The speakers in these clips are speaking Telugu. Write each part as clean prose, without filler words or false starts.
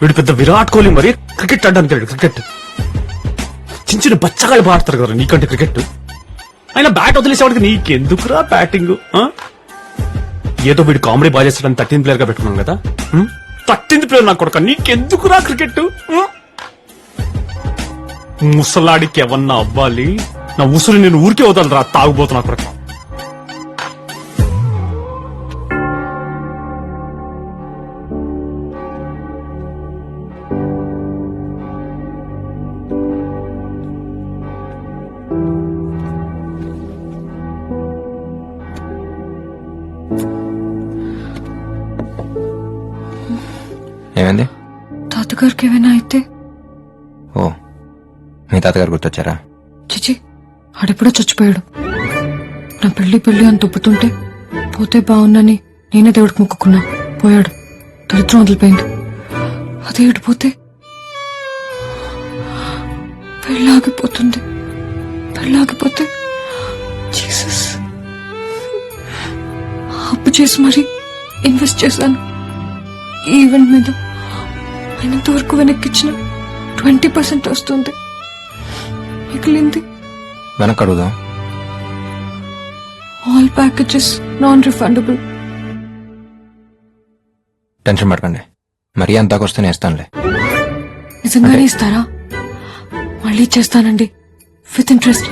వీడు పెద్ద విరాట్ కోహ్లీ మరి క్రికెట్ ఆడడానికి వెళ్ళాడు. క్రికెట్ చిన్న చిన్న బచ్చగాళ్ళు ఆడతారు కదా నీకంటే క్రికెట్. ఆయన బ్యాట్ వదిలేసేవాడికి నీకెందుకురా బ్యాటింగ్? ఏదో వీడు కామెడీ బాగా చేస్తాడని 13th ప్లేయర్ గా పెట్టుకున్నాం కదా. 13th ప్లేయర్ నా కొడుక, నీకెందుకురా క్రికెట్? ముసలాడికి ఎవన్నా అవ్వాలి, నా ఉసురు నేను ఊరికే వదలరా తాగుబోతున్నా కొడుక. ఏమైంది? తాతగారికి ఏమైనా అయితే? ఓ, మీ తాతగారు గుర్తొచ్చారా? చిచి, ఆడెప్పుడో చచ్చిపోయాడు. నా పెళ్లి అని తొప్పుతుంటే పోతే బాగుందని నేనే దేవుడికి మొక్కుకున్నా. పోయాడు, దరిద్రం వదిలిపోయింది. అదే ఇడిపోతే పెళ్ళాగిపోతే జీసస్, అప్పు చేసి మరీ ఇన్వెస్ట్ చేశాను ఈ ఈవెంట్ మీద. అయినంతవరకు వెనక్కిచ్చిన 20% వస్తుంది, మిగిలింది వెనక్కి అడుగుదాం. All packages non refundable. Tension పడకండి, మరీ అంతాకు వస్తే నేస్తానులే. నిజంగానే ఇస్తారా? మళ్ళీ చేస్తానండి విత్ ఇంట్రెస్ట్.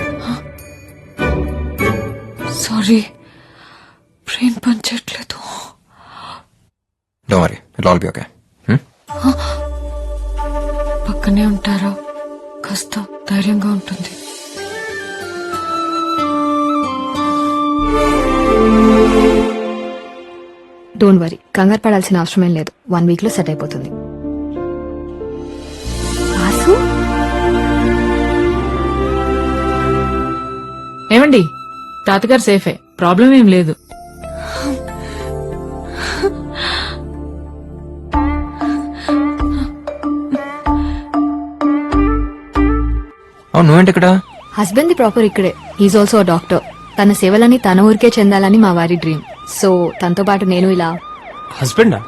సారీ, బ్రెయిన్ పనిచేయట్లేదు. Don't worry, it'll be okay. పక్కనే ఉంటారా? కాస్త ధైర్యంగా ఉంటుంది. డోంట్ వరీ, కంగారు పడాల్సిన అవసరమేం లేదు. 1 week లో సెట్ అయిపోతుంది. వాసు, ఏమండి, తాతగారు సేఫే, ప్రాబ్లం ఏం లేదు. నువ్వేంటి ఇక్కడ? హస్బెండ్ ది ప్రాపర్ ఇక్కడే. He's also doctor. తన సేవలని తన ఊరికే చెందాలని మా వారి డ్రీమ్. సో తనతో పాటు నేను ఇలా. హస్బెండా?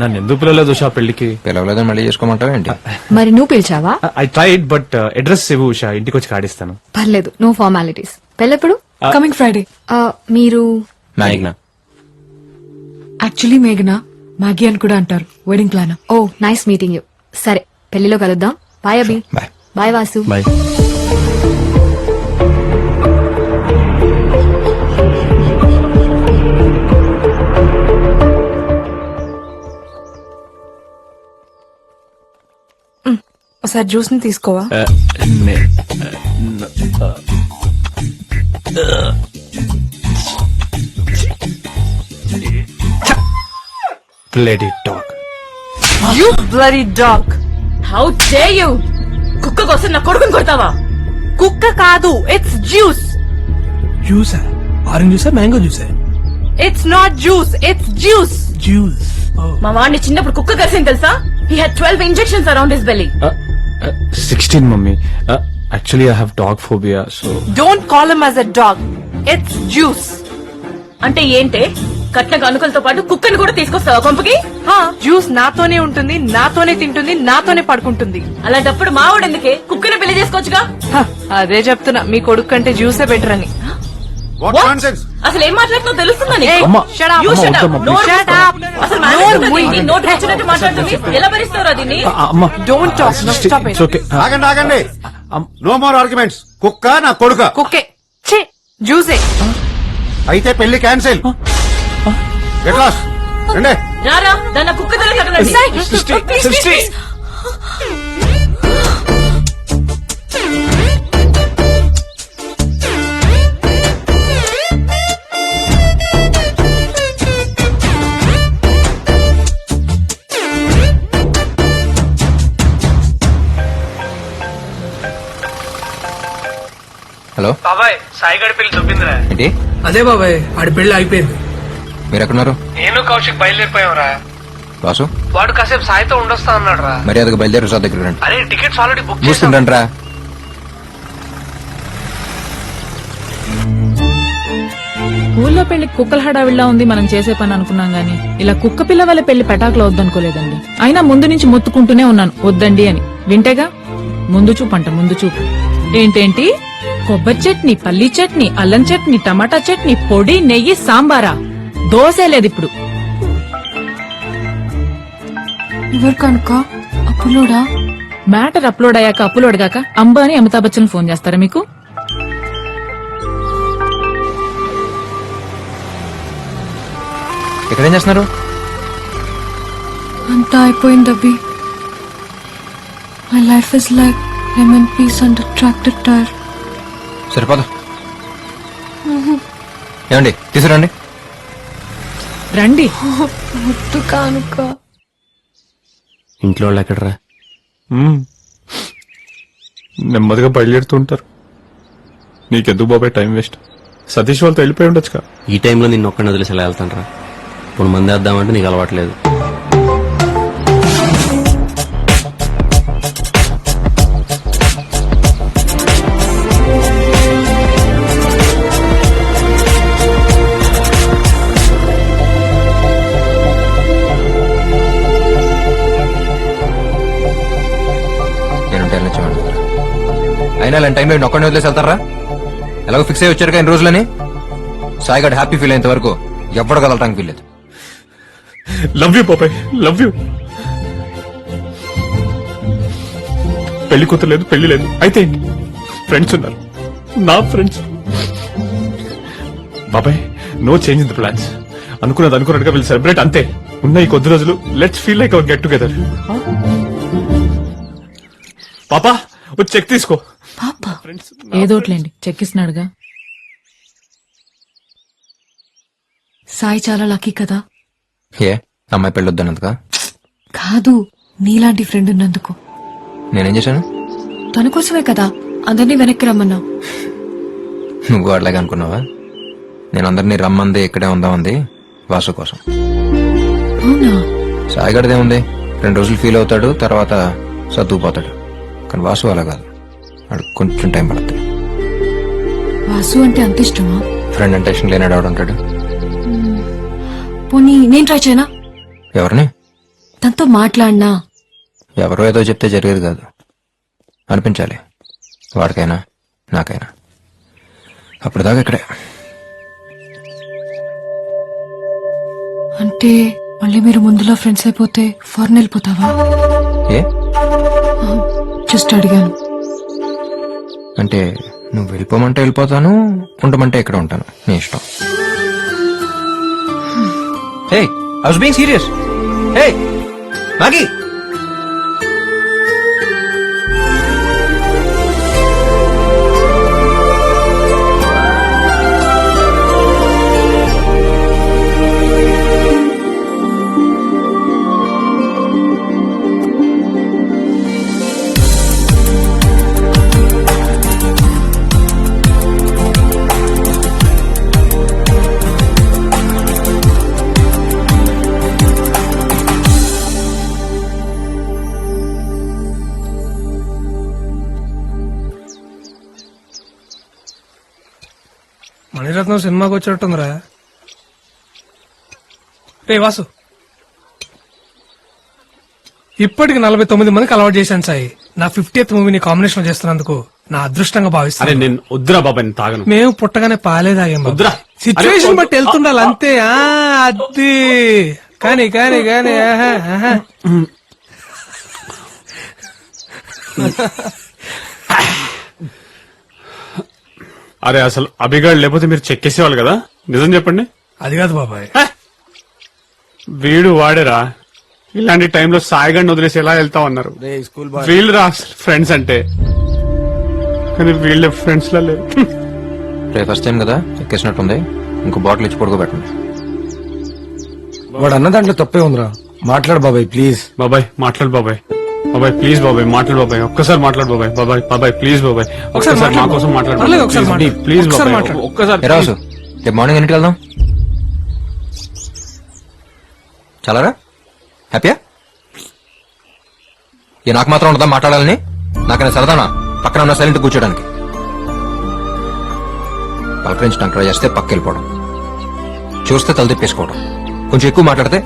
నన్ను ఎందుకు పిలవలేదు ఉషా పెళ్లికి? పిలవలేదని మళ్ళీ చేసుకోమంటావా ఏంటి? మరి నువ్వు పిలిచావా? ఐ ట్రైడ్ బట్ అడ్రస్ ఇవ్వు ఉషా, ఇంటికి వచ్చి కాడిస్తాను. పర్లేదు, నో ఫార్మాలిటీస్. పెళ్ళెప్పుడు? Coming Friday. మీరు? మేఘ్నా. యాక్చువల్లీ మేఘనా, మ్యాగీ అని కూడా అంటారు. Wedding plan. Oh, nice meeting you. సరే, పెళ్లిలో కలుద్దాం. Bye Abhi. Bye. Bye Vasu. Bye. ఒకసారి జ్యూస్ ని తీసుకోవా? Bloody dog. You bloody dog! How dare you! కుక్క కోసం నా కొడుకుని కొడతావా? కుక్క కాదు, it's juice. జ్యూసా? ఆరెంజ్ జ్యూసా, మ్యాంగో జ్యూసా? It's not juice, it's juice. Juice. మా వాడిని చిన్నప్పుడు కుక్క కరిసింది తెలుసా? He had 12 injections around his belly. 16 mummy. Actually I have dog phobia, so. Don't call him as a dog. It's juice. అంటే ఏంటే? కట్న కానుకలతో పాటు కుక్కని కూడా తీసుకొస్తావా కొంపకి? జ్యూస్ నాతోనే ఉంటుంది, నాతోనే తింటుంది, నాతోనే పడుకుంటుంది. అలాంటప్పుడు మా వాడు ఎందుకే? కుక్కని పెళ్లి చేసుకోవచ్చుగా? అదే చెప్తున్నా, మీ కొడుకు కంటే జ్యూసే బెటర్ అని. అసలు ఏం మాట్లాడుతున్నావు తెలుస్తుందా నీకు? అమ్మా, Shut up. You shut up. వద్దమ్మా, నోరు Shut మూసుకో. up. అసలు మేనేజ్ ఏంటి? నోటు వచ్చినట్టు మాట్లాడుతుంది. ఎలా భరిస్తారో దీన్ని? అమ్మా, Don't talk. No, stop it. it's okay. ఆగండి నో మోర్ ఆర్గ్యుమెంట్స్. కుక్క నా కొడుక. కుక్కే. ఛీ, జ్యూసే. అయితే పెళ్లి క్యాన్సిల్. Get lost. రండి. రారా, దాన్ని కుక్క తల కట్టండి. Sister. హలో బాబాయ్, సాయిగడి పెళ్లి దొబ్బిందిరా. ఏంటి? అదే బాబాయ్, ఆడి పెళ్లి అయిపోయింది. మీరు ఎక్కడున్నారు? నేను కౌశిక్ బయలుదేరిపోయావురా. వాసు, వాడు కాసేపు సాయితో ఉండొస్తా అన్నాడు రా. మర్యాదగా బయలుదేరి సార్ దగ్గర రండి. అరే, టికెట్స్ ఆల్రెడీ బుక్ చేసాం. మూసుకుంటాను రా. ఊళ్ళో పెళ్లి కుక్కల హడావిడిలా ఉంది మనం చేసే పని అనుకున్నాం గానీ ఇలా కుక్క పిల్ల వల్ల పెళ్లి పెటాకులో వద్దనుకోలేదండి. అయినా ముందు నుంచి మొత్తుకుంటూనే ఉన్నాను వద్దండి అని. వింటేగా ముందు చూపు అంట ముందు చూపు. ఏంటేంటి కొబ్బరి చట్నీ, పల్లీ చట్నీ, అల్లం చట్నీ, టమాటా చట్నీ, పొడి, నెయ్యి, సాంబారా? దోశే లేదు ఇప్పుడు. ఎవరు కనుక అప్పులోడా? మ్యాటర్ అప్లోడ్ అయ్యాక అప్లోడ్ గాక అంబానీ అమితాబ్ బచ్చన్ ఫోన్ చేస్తారా మీకు? ఇక్కడేం చేస్తున్నారు? అంతా అయిపోయింది అబ్బి. My life is like lemon piece under tractor tyre. సరిపోదు. ఏమండి తీసుకురండి. రండి. ముద్దు కానుక. ఇంట్లో వాళ్ళు ఎక్కడరా? నెమ్మదిగా బయలుదేరుతుంటారు. నీకెందుకు బాబాయ్ టైం వేస్ట్? సతీష్ వాళ్ళతో వెళ్ళిపోయి ఉండొచ్చుగా. ఈ టైంలో నిన్ను ఒక్కడిని వదిలేసి ఎలా వెళ్తాను రా? ఇప్పుడు మంది వేద్దామంటే నీకు అలవాట్లేదు. నేనుంటే వెళ్ళొచ్చేవాడిని. అయినా ఇలాంటి టైంలో నేను ఒక్కడిని వదిలేసి వెళ్తారా? ఎలాగో ఫిక్స్ అయ్యి వచ్చారు కానీ రోజులని. సాయిగడ్ హ్యాపీ ఫీల్ అయినంత వరకు ఎవ్వడు కలవటానికి వీల్లేదు. లవ్ యూ బాబాయ్, లవ్ యూ. పెళ్లి కూతురు లేదు, పెళ్లి లేదు, అయితే ఏంటి? ఫ్రెండ్స్ ఉన్నారు, నా ఫ్రెండ్స్. బాబాయ్ no change in the plans. అనుకున్నది అనుకున్నట్టుగా వీళ్ళు సెలబ్రేట్ అంతే. ఉన్న ఈ కొద్ది రోజులు let's feel like our get together. పాపా వచ్చి చెక్ తీసుకో. పాపా ఫ్రెండ్స్ ఏదోట్లేండి చెక్కిస్తున్నాడుగా. సాయి చాలా లక్కీ కదా. ఏ అమ్మాయి పెళ్ళి వద్దన్నందుకా? కాదు, నీలాంటి ఫ్రెండ్ ఉన్నందుకు. నేనేం చేశాను? తన కోసమే కదా అందరినీ వెనక్కి రమ్మన్నా. నువ్వు అట్లాగే అనుకున్నావా? నేను అందరినీ రమ్మంది ఇక్కడే ఉందామంది వాసు కోసం. అవునా? సాయిగడదే ఉంది, 2 రోజులు ఫీల్ అవుతాడు, తర్వాత సర్దుకుపోతాడు. కానీ వాసు అలా కాదు, వాడు కొంచెం టైం పడుతుంది. వాసు అంటే అంత ఇష్టమా? ఫ్రెండ్ అంటే ఇష్టం లేనాడు ఉంటాడు. పోనీ నేను ట్రై చేయనా? ఎవరిని? తనతో మాట్లాడినా. ఎవరో ఏదో చెప్తే జరిగేది కాదు, అనిపించాలి. వాడికైనా నాకైనా. అప్పుడు దాకా ఇక్కడే. అంటే మళ్ళీ మీరు ముందులో ఫ్రెండ్స్ అయిపోతే ఫారెన్ వెళ్ళిపోతావా? ఏ జస్ట్ అడిగాను. అంటే నువ్వు వెళ్ళిపోమంటే వెళ్ళిపోతాను, ఉండమంటే ఇక్కడ ఉంటాను, నీ ఇష్టం. Hey I was being serious. Hey Maggie. Mani Ratnam సినిమాకి వచ్చేట్టుందిరా. రే వాసు, ఇప్పటికి 49 మందికి అలవాటు చేశాను సాయి. నా 50th మూవీని కాంబినేషన్ చేస్తున్నందుకు నా అదృష్టంగా అరే భావిస్తాను. నేను వద్దురా బాబాయ్, నేను తాగను. మేము పుట్టగానే పాలే తాగాం బాబు. వద్దురా. సిచ్యువేషన్ అరే, బట్టి వెళ్తుండాలి అంతే. అది కానీ కానీ కానీ ఆహా, ఆహా. అరే అసలు అభిగాడు లేకపోతే మీరు చెక్కేసేవాళ్ళు కదా. నిజం చెప్పండి. అది కాదు బాబాయ్. వీడు వాడేరా. ఇలాంటి టైంలో సాయిగాడిని వదిలేసి ఎలా వెళ్తా ఉన్నారు. వీళ్ళు రా ఫ్రెండ్స్ అంటే, కానీ వీళ్ళే ఫ్రెండ్స్ లా లేరు. రేపు ఫస్ట్ టైం కదా ఎక్కేసినట్టుంది, ఇంకో బాటిల్ ఇచ్చి పడుకోబెట్టండి. వాడు అన్న దాంట్లో తప్పే ఉందిరా. మాట్లాడు బాబాయ్ ప్లీజ్. బాబాయ్ మాట్లాడు బాబాయ్. బాబాయ్ ప్లీజ్ బాబాయ్ మాట్లాడు బాబాయ్. ఒక్కసారి మాట్లాడు బాబాయ్. బాబాయ్ బాబాయ్ ప్లీజ్ బాబాయ్ ఒక్కసారి మా కోసం మాట్లాడు. పర్లేదు, ఒకసారి మాట్లాడు. ప్లీజ్ ఒకసారి బాబాయ్ మాట్లాడు. ఒక్కసారి. ఏ రాసు, రేపు మార్నింగ్ ఎన్నింటికి వెళ్దాం? చాలారా? హ్యాపీయా? ఏ నాకు మాత్రం ఉండదా మాట్లాడాలని? నాకైనా సరదానా పక్కన ఉన్న సైలెంట్ కూర్చోడానికి? పలకరించడానికి ట్రై చేస్తే పక్క వెళ్ళిపోవడం. చూస్తే తల తిప్పేసుకోవడం. కొంచెం ఎక్కువ మాట్లాడితే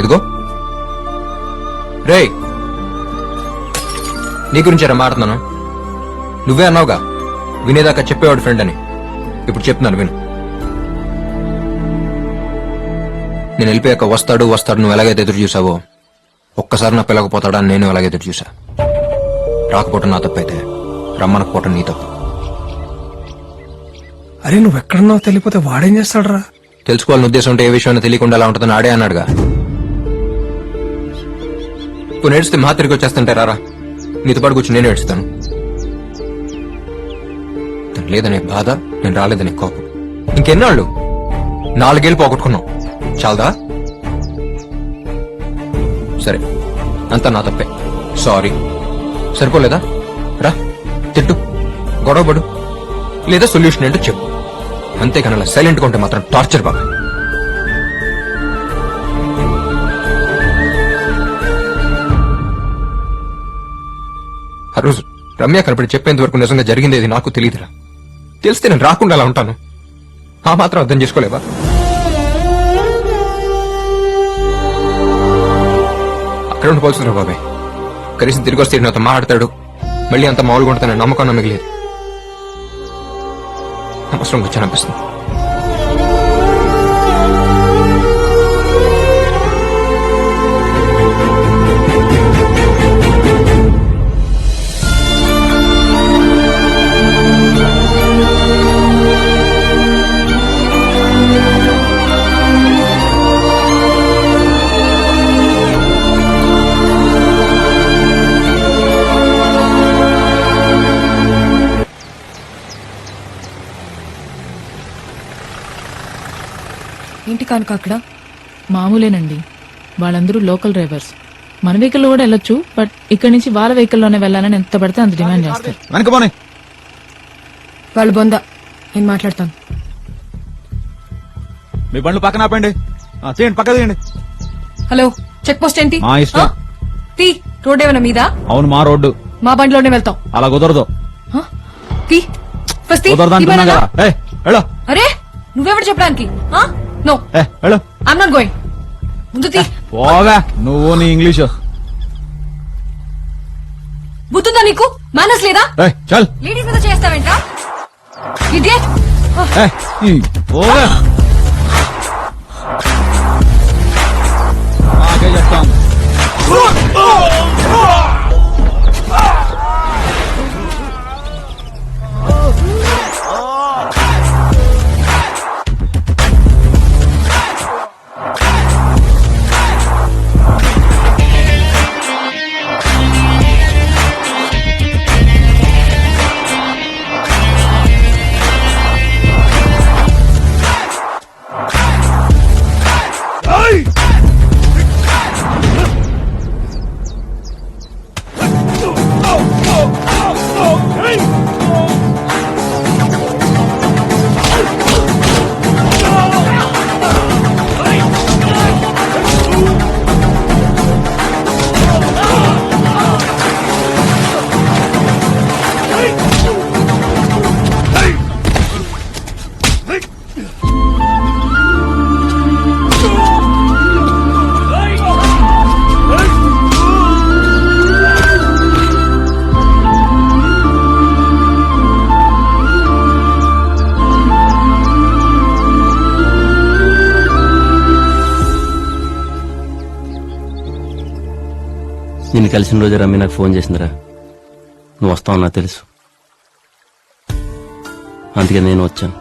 ఇదిగో రేయ్, నీ గురించి మాట్లాడుతున్నాను. నువ్వే అన్నావుగా వినేదాకా చెప్పేవాడు ఫ్రెండ్ అని. ఇప్పుడు చెప్తున్నాను విను. నేను వెళ్ళిపోయాక వస్తాడు నువ్వు ఎలాగైతే ఎదురు చూసావో ఒక్కసారి నా పిల్లకపోతాడా అని నేను అలాగే ఎదురు చూసా. రాకపోవటం నా తప్పైతే రమ్మనకపోవటం నీ తప్పు. అరే నువ్వు ఎక్కడున్నావు తెలియపోతే వాడేం చేస్తాడరా? తెలుసుకోవాలని ఉద్దేశం ఉంటే ఏ విషయం తెలియకుండా ఎలా ఉంటుందని ఆడే అన్నాడుగా. ఇప్పుడు నేడిస్తే మా తిరిగి వచ్చేస్తుంటే రారా, నీతో పాటు కూర్చొని నేను ఏడుస్తాను. తను లేదనే బాధ, నేను రాలేదనే కోపం. ఇంకెన్నాళ్ళు 4 ఏళ్ళు పోగొట్టుకున్నాం, చాలదా? సరే, అంతా నా తప్పే, సారీ. సరిపోలేదా? రా తిట్టు, గొడవపడు, లేదా సొల్యూషన్ ఏంటో చెప్పు. అంతేకాని అలా సైలెంట్గా ఉంటే మాత్రం టార్చర్ బాగా. ఆ రోజు రమ్య కనపడి చెప్పేంత వరకు నిజంగా జరిగింది నాకు తెలియదురా. తెలిస్తే నేను రాకుండా అలా ఉంటాను. ఆ మాత్రం అర్థం చేసుకోలేవా? అక్కడ ఉండిపోల్సిందిరా బాబాయ్. కనీసం తిరిగి వస్తే నాతో మాట్లాడతాడు, మళ్ళీ అంత మామూలుగా ఉంటాను నమ్మకం మిగిలేదు. అవసరం వచ్చాను అనిపిస్తుంది. ఏంటి కనుక అక్కడ? మామూలేనండి, వాళ్ళందరూ లోకల్ డ్రైవర్స్. మన వెహికల్ కూడా వెళ్ళొచ్చు, బట్ ఇక్కడి నుంచి వాళ్ళ వెహికల్లోనే వెళ్ళాలని ఎంత పడితే అంత డిమాండ్ చేస్తారు. వాళ్ళు బొంద, నేను మాట్లాడతాను. మీ బండ్లు పక్కన ఆపండి, తీయండి, పక్క తీయండి. హలో, చెక్ పోస్ట్ ఏంటి? మా ఇష్టం. తీ, రోడ్ ఏమైనా మీద? అవును, మా రోడ్డు. మా బండిలోనే వెళ్తాం. అలా కుదరదు. తీ, ఫస్ట్ తీ. కుదరదు అంటున్నా కదా. వెళ్ళు. అరే నువ్వెవడు చెప్పడానికి? నో, వెళ్ళు. I'm not going. ముందు తీ. పోగా నువ్వు నీ ఇంగ్లీషు. బుద్ధుందా నీకు? మేనర్స్ లేదా? చల్. లేడీస్ మీద చేస్తావేంటా? ఇడియట్. పోగా చెప్తాం. నిన్ను కలిసిన రోజు రమ్మి నాకు ఫోన్ చేసిందిరా. నువ్వు వస్తావు నాకు తెలుసు, అందుకే నేను వచ్చాను.